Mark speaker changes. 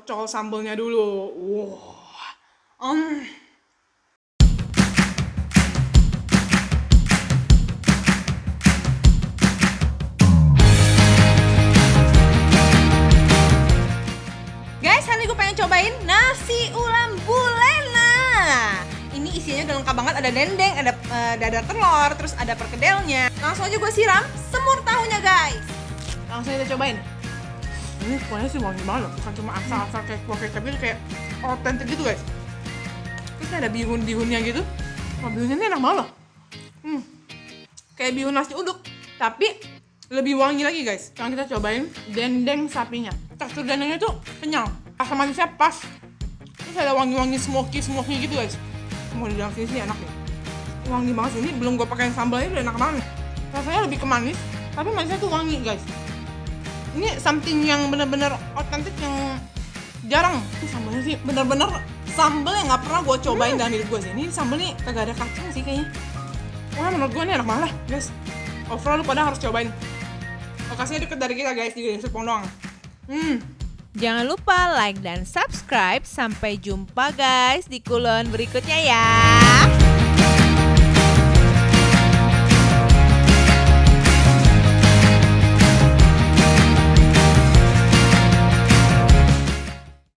Speaker 1: cocol sambelnya dulu. Wow.
Speaker 2: Guys, hari ini gue pengen cobain nasi ulam bulena. Ini isinya udah lengkap banget, ada dendeng, ada dada telur, terus ada perkedelnya. Langsung aja gue siram semur tahunya guys.
Speaker 1: Langsung kita cobain. Ini kuahnya sih wangi banget, bukan cuma asal-asal kayak kuah kecap gitu, kayak otentik gitu guys. Terus ada bihun-bihunnya gitu. Wah, bihunnya ini enak banget loh. Kayak bihun nasi uduk, tapi lebih wangi lagi guys. Sekarang kita cobain dendeng sapinya. Tekstur dendengnya tuh kenyal, asam manisnya pas. Terus ada wangi-wangi smoky gitu guys. Mau di dalam sini enak ya. Wangi banget sih, ini belum gue pakai sambalnya udah enak banget. Rasanya lebih ke manis, tapi manisnya tuh wangi guys. Ini something yang bener-bener otentik yang jarang. Ini sambalnya sih bener-bener sambal yang nggak pernah gue cobain dalam hidup gue sih. Ini sambal nih kagak ada kacang sih kayaknya. Wah, menurut gue ini enak banget guys. Overall lu pada harus cobain. Lokasinya deket dari kita guys, di Serpong doang.
Speaker 2: Jangan lupa like dan subscribe. Sampai jumpa guys di kulon berikutnya ya.